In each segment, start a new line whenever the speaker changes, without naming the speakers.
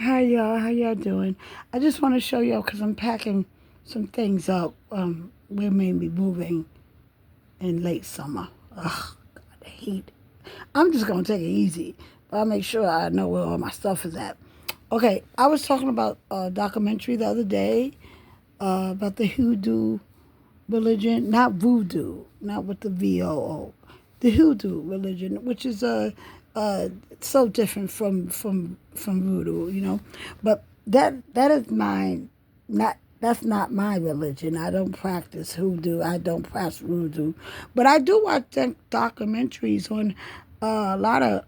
Hi y'all, how y'all doing? I just want to show y'all because I'm packing some things up. We may be moving in late summer. Ugh, God, the heat. I'm just gonna take it easy, but I'll make sure I know where all my stuff is at. Okay, I was talking about a documentary the other day about the hoodoo religion, not voodoo, not with the VOO, the hoodoo religion, which is so different from voodoo, But that is mine. Not that's not my religion. I don't practice hoodoo. I don't practice voodoo, but I do watch documentaries on a lot of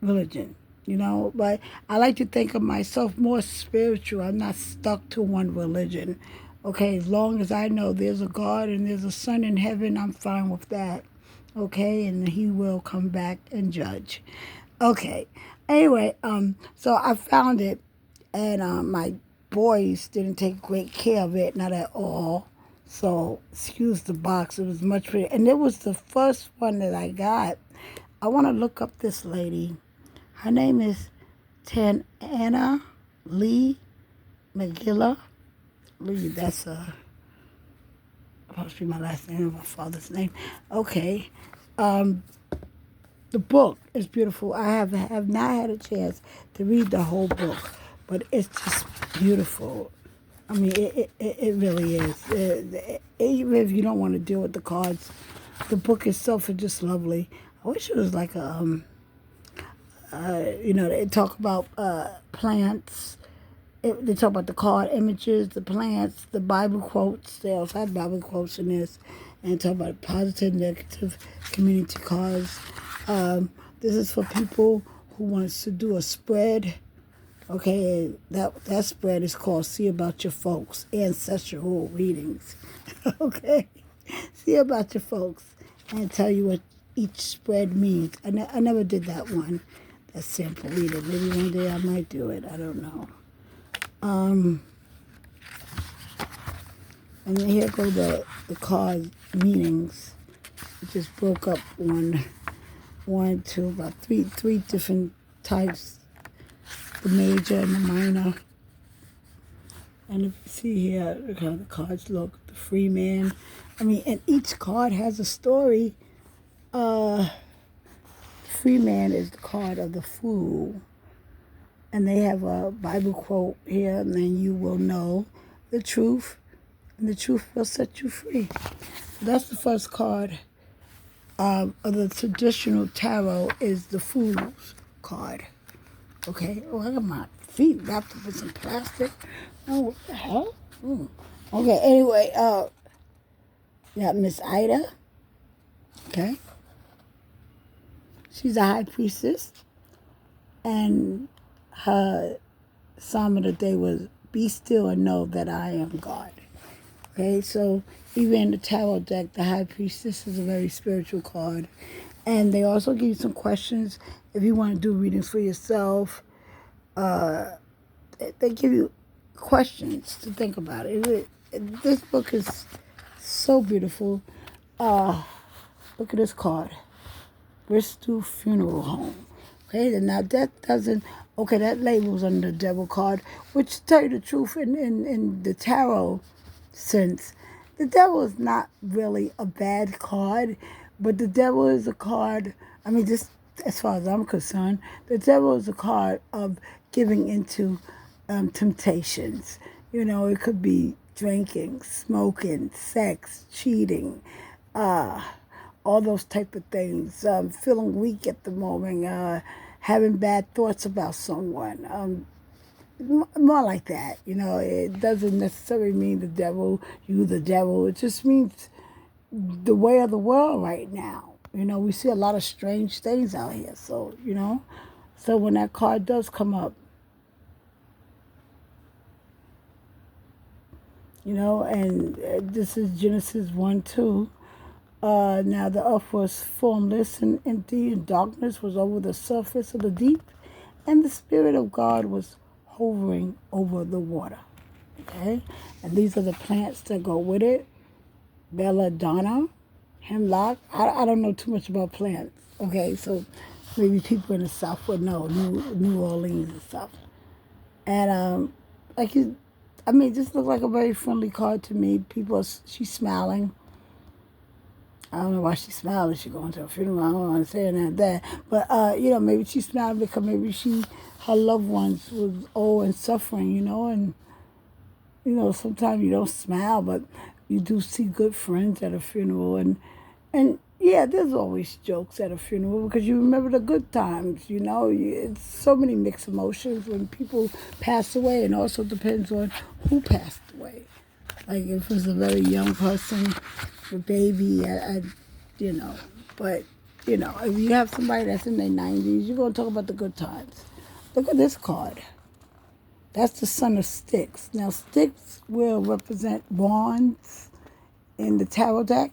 religion. But I like to think of myself more spiritual. I'm not stuck to one religion. Okay, as long as I know there's a God and there's a son in heaven, I'm fine with that. Okay, and he will come back and judge. Okay. Anyway, so I found it, and my boys didn't take great care of it, not at all. So excuse the box. It was much pretty, and it was the first one that I got. I want to look up this lady. Her name is Tayannah Lee Mcquillar. Lee. That's supposed to be my last name, my father's name. Okay. Um, the book is beautiful. I have not had a chance to read the whole book, but it's just beautiful. I mean, it really is. Even if you don't want to deal with the cards, the book itself is just lovely. I wish it was like they talk about plants. They talk about the card images, the plants, the Bible quotes. They also have Bible quotes in this, and talk about positive, negative community cards. This is for people who wants to do a spread. Okay, that spread is called "See About Your Folks" ancestral readings. Okay, see about your folks and tell you what each spread means. I never did that one. That sample reading. Maybe one day I might do it. I don't know. Um, and then here go the card meanings. It just broke up one, two, about three different types. The major and the minor. And if you see here, look how the cards look. The free man. I mean, and each card has a story. Uh, free man is the card of the fool. And they have a Bible quote here, and then you will know the truth, and the truth will set you free. So that's the first card of the traditional tarot is the Fool's card. Okay. Oh, I got my feet wrapped up in some plastic. Oh, what the hell? Okay. Anyway, you got Miss Ida. Okay. She's a high priestess, and her psalm of the day was "Be still and know that I am God." Okay, so even in the tarot deck, the High Priestess is a very spiritual card. And they also give you some questions if you want to do readings for yourself. Uh, they give you questions to think about. This book is so beautiful. Look at this card. Bristol Funeral Home. Okay, and now that doesn't, okay, that label's on the devil card, which to tell you the truth, in the tarot sense, the devil is not really a bad card, but the devil is a card, I mean, just as far as I'm concerned, the devil is a card of giving into temptations. It could be drinking, smoking, sex, cheating, uh, all those type of things. Feeling weak at the moment, having bad thoughts about someone. More like that. It doesn't necessarily mean you the devil. It just means the way of the world right now. We see a lot of strange things out here. So when that card does come up, and this is Genesis 1, 2. Now the earth was formless and empty, and darkness was over the surface of the deep, and the Spirit of God was hovering over the water. Okay? And these are the plants that go with it. Belladonna, hemlock. I don't know too much about plants. Okay, so maybe people in the South would know, New Orleans and stuff. And like you, I mean, this looked like a very friendly card to me. She's smiling. I don't know why she's smiling. She's going to a funeral. I don't understand that. But maybe she's smiling because maybe her loved ones was old and suffering. And sometimes you don't smile, but you do see good friends at a funeral, and yeah, there's always jokes at a funeral because you remember the good times. It's so many mixed emotions when people pass away, and also depends on who passed away. Like if it was a very young person, a baby, but if you have somebody that's in their 90s, you're gonna talk about the good times. Look at this card. That's the Son of Sticks. Now, sticks will represent wands in the tarot deck.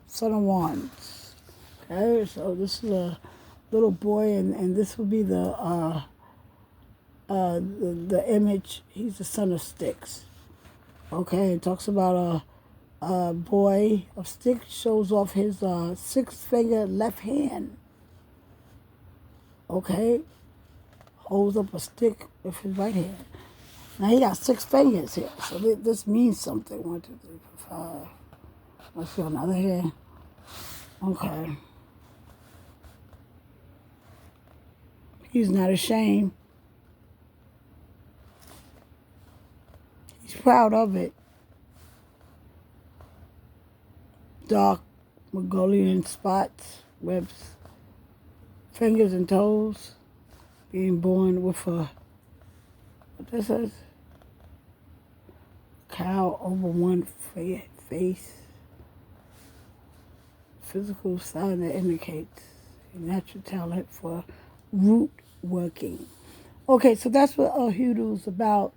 Son of Wands. Okay, so this is a little boy, and this will be the image. He's the Son of Sticks. Okay, it talks about a boy of sticks, shows off his 6-finger left hand. Okay, holds up a stick with his right hand. Now he got 6 fingers here, so this means something. 1, 2, 3, 4, 5. Let's see another hand. Okay. He's not ashamed. He's proud of it. Dark Mongolian spots, webs, fingers and toes. Being born with what this says? Cow over one face. Physical sign that indicates a natural talent for root working. Okay, so that's what hoodoo is about.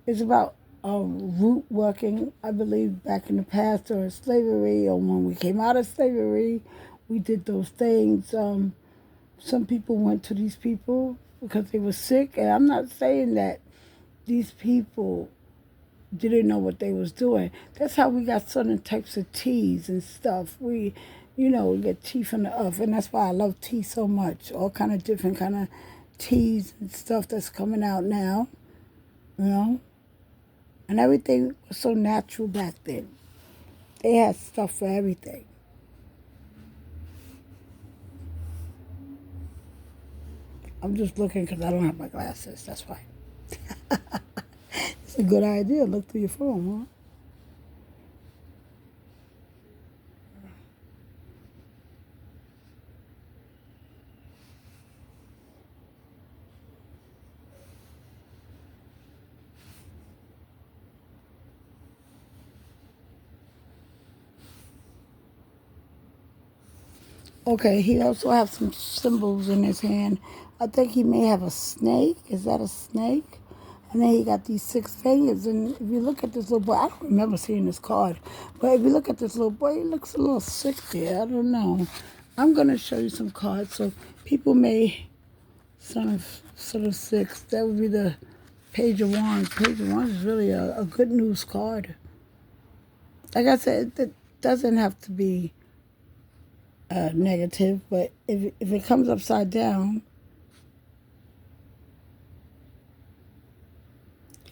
It's about root working. I believe back in the past during slavery, or when we came out of slavery, we did those things. Some people went to these people because they were sick, and I'm not saying that these people didn't know what they was doing. That's how we got certain types of teas and stuff. We get tea from the earth, and that's why I love tea so much. All kind of different kind of teas and stuff that's coming out now, and everything was so natural back then. They had stuff for everything. I'm just looking because I don't have my glasses. That's why. It's a good idea. Look through your phone, huh? Okay, he also has some symbols in his hand. I think he may have a snake. Is that a snake? And then he got these 6 fingers. And if you look at this little boy, I don't remember seeing this card, but if you look at this little boy, he looks a little sick there. I don't know. I'm going to show you some cards so people may Son of 6. That would be the Page of Wands. Page of Wands is really a good news card. Like I said, it doesn't have to be negative, but if it comes upside down,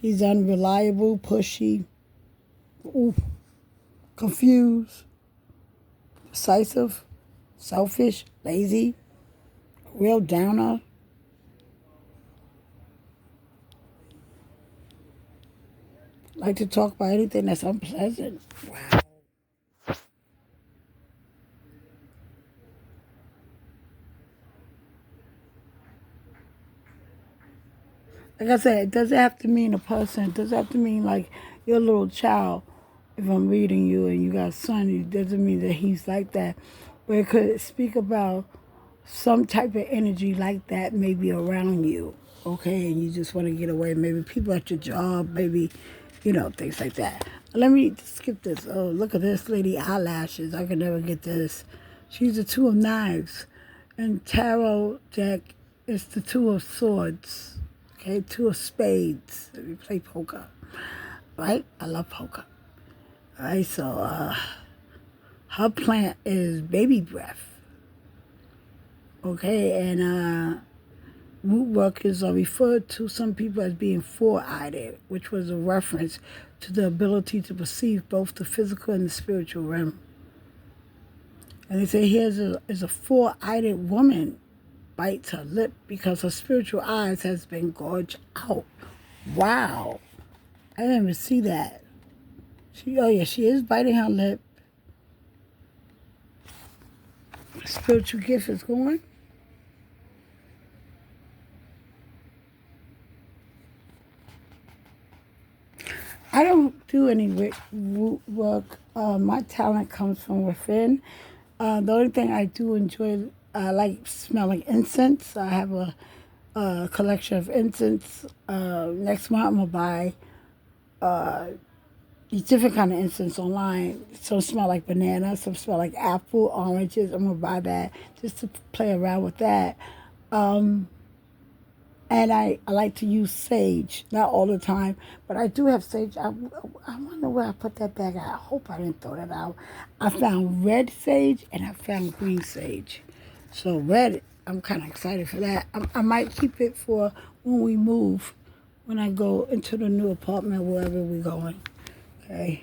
he's unreliable, pushy, confused, decisive, selfish, lazy, real downer. Like to talk about anything that's unpleasant. Wow. Like I said, it doesn't have to mean a person. It doesn't have to mean like your little child. If I'm reading you and you got a son, it doesn't mean that he's like that. But it could speak about some type of energy like that maybe around you, okay? And you just want to get away. Maybe people at your job, maybe, things like that. Let me skip this. Oh, look at this lady eyelashes. I could never get this. She's the 2 of Knives. And tarot deck is the 2 of Swords. Okay, 2 of Spades. We play poker, right? I love poker. All right, so her plant is baby breath. Okay, and Root workers are referred to some people as being four-eyed, which was a reference to the ability to perceive both the physical and the spiritual realm. And they say here's a four-eyed woman bites her lip because her spiritual eyes has been gouged out. Wow. I didn't even see that. She is biting her lip. Spiritual gift is going. I don't do any root work. My talent comes from within. The only thing I do enjoy, I like smelling incense. I have a collection of incense. Next month I'm going to buy these different kind of incense online. Some smell like banana, some smell like apple, oranges. I'm going to buy that just to play around with that. And I like to use sage, not all the time, but I do have sage. I wonder where I put that bag. I hope I didn't throw that out. I found red sage and I found green sage. So red, I'm kind of excited for that. I might keep it for when we move, when I go into the new apartment, wherever we're going. Okay.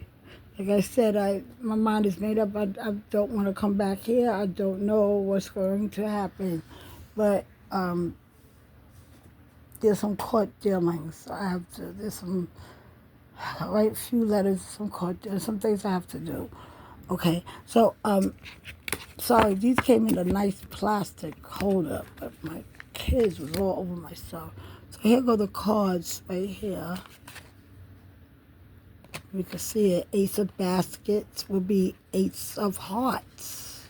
Like I said, my mind is made up. I don't want to come back here. I don't know what's going to happen. But there's some court dealings. There's some, I write a few letters, some things I have to do. Okay, so, sorry, these came in a nice plastic holder, but my kids was all over my stuff. So here go the cards right here. You can see it. Ace of baskets would be Ace of hearts,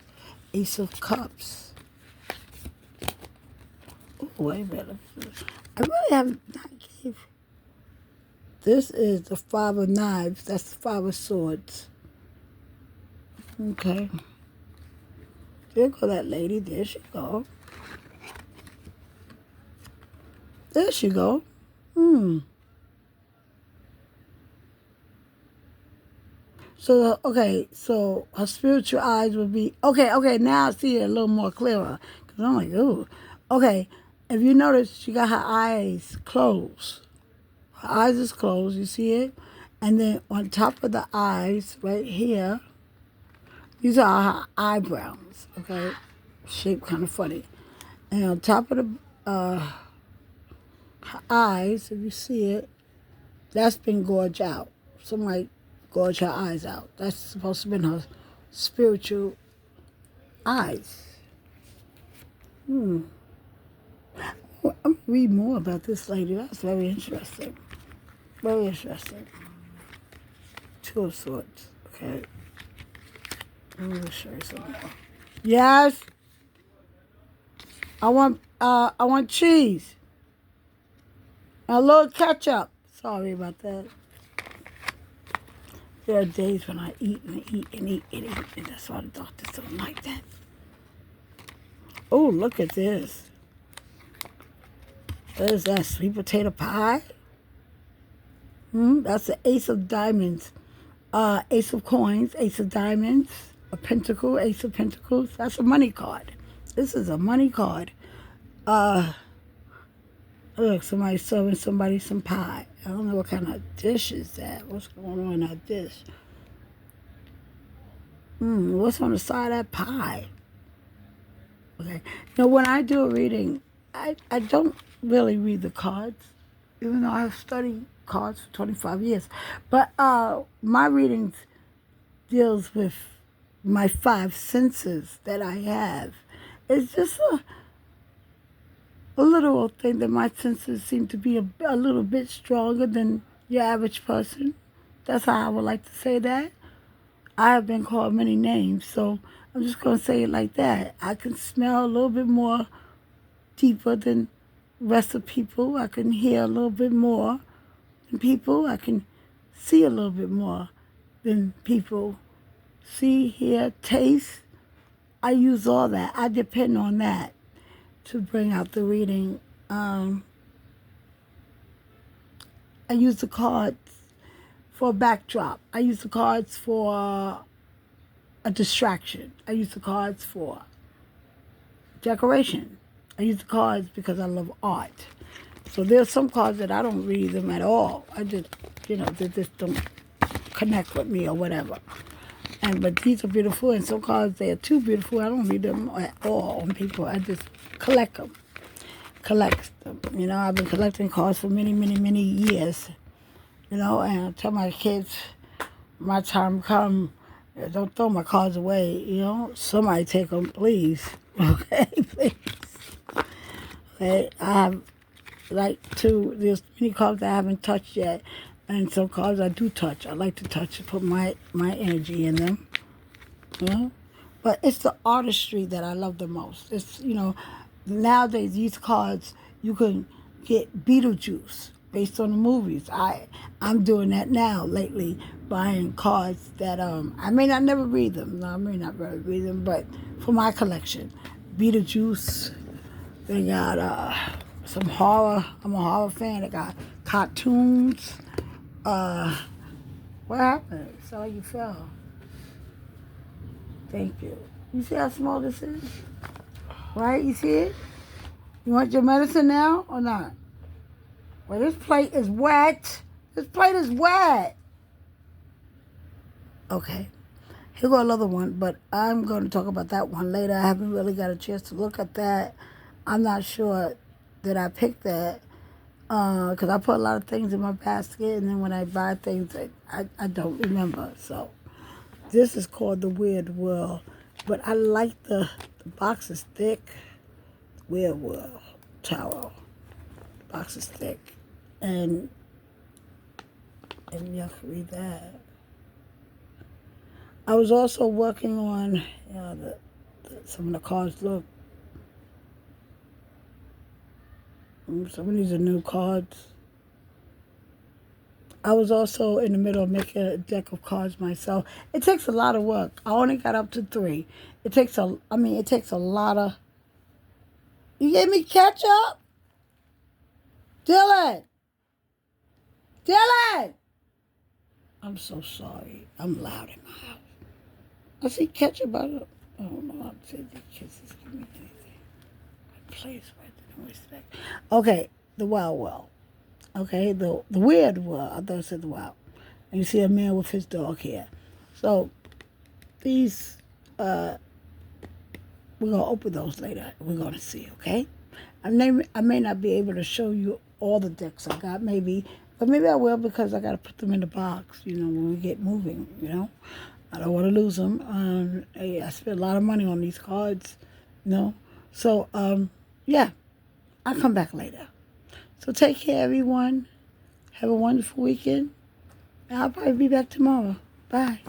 Ace of cups. Oh, wait a minute. I really have not gave. This is the Five of Knives. That's the Five of Swords. Okay. There go that lady. There she go. There she go. So, okay, so her spiritual eyes would be... Okay, now I see it a little more clearer. Because I'm like, ooh. Okay, if you notice, she got her eyes closed. Her eyes is closed, you see it? And then on top of the eyes, right here, these are her eyebrows, okay? Shaped kind of funny. And on top of her eyes, if you see it, that's been gorged out. Somebody gorged her eyes out. That's supposed to have been her spiritual eyes. I'm going to read more about this lady. That's very interesting. Very interesting. Two of Swords. Okay. I'm going to show you something more. Yes. I want cheese. A little ketchup. Sorry about that. There are days when I eat and eat and eat and eat, and that's why the doctors don't like that. Oh, look at this. There's that sweet potato pie. That's the Ace of Diamonds. Ace of Coins, Ace of Diamonds, a Pentacle, Ace of Pentacles. That's a money card. This is a money card. Look, somebody's serving somebody some pie. I don't know what kind of dish is that. What's going on in that dish? What's on the side of that pie? Okay. Now, when I do a reading, I don't really read the cards, even though I've studied cards for 25 years. But my readings deals with my five senses that I have. It's just a literal thing that my senses seem to be a little bit stronger than your average person. That's how I would like to say that. I have been called many names, so I'm just going to say it like that. I can smell a little bit more deeper than the rest of people. I can hear a little bit more than people. I can see a little bit more than people. See, hear, taste. I use all that. I depend on that to bring out the reading. I use the cards for a backdrop. I use the cards for a distraction. I use the cards for decoration. I use the cards because I love art. So there's some cards that I don't read them at all. I just, they just don't connect with me or whatever. But these are beautiful, and some cards, they are too beautiful. I don't read them at all on people. I just collect them. I've been collecting cards for many, many, many years. And I tell my kids, my time come, don't throw my cards away, Somebody take them, please. Okay, please. Okay, I have there's many cards I haven't touched yet, and some cards I do touch. I like to touch and put my energy in them, But it's the artistry that I love the most. It's, nowadays these cards, you can get Beetlejuice based on the movies. I'm doing that now lately, buying cards that I may not never read them. No, I may not really read them, but for my collection, Beetlejuice. They got some horror. I'm a horror fan. They got cartoons. What happened? Saw you fell. Thank you. You see how small this is? Right? You see it? You want your medicine now or not? Well, this plate is wet. This plate is wet. Okay. Here go another one, but I'm going to talk about that one later. I haven't really got a chance to look at that. I'm not sure that I picked that because I put a lot of things in my basket, and then when I buy things, I don't remember. So this is called The Weird World, but I like the box is thick. Weird World Tarot. The box is thick, and y'all can read that. I was also working on some of the cards. Look, some of these are new cards. I was also in the middle of making a deck of cards myself. It takes a lot of work. I only got up to 3. It takes a lot of... You gave me ketchup? Dylan! I'm so sorry. I'm loud in my house. I see ketchup. I don't know. I'm saying the kids just give me anything. Please, respect. Okay, the Wild World. Okay, the Weird World. I thought I said the Wild. And you see a man with his dog here. So these, we're gonna open those later. We're gonna see. Okay, I may not be able to show you all the decks I got, but maybe I will because I gotta put them in the box. When we get moving. I don't want to lose them. I spent a lot of money on these cards. So yeah. I'll come back later. So take care, everyone. Have a wonderful weekend. I'll probably be back tomorrow. Bye.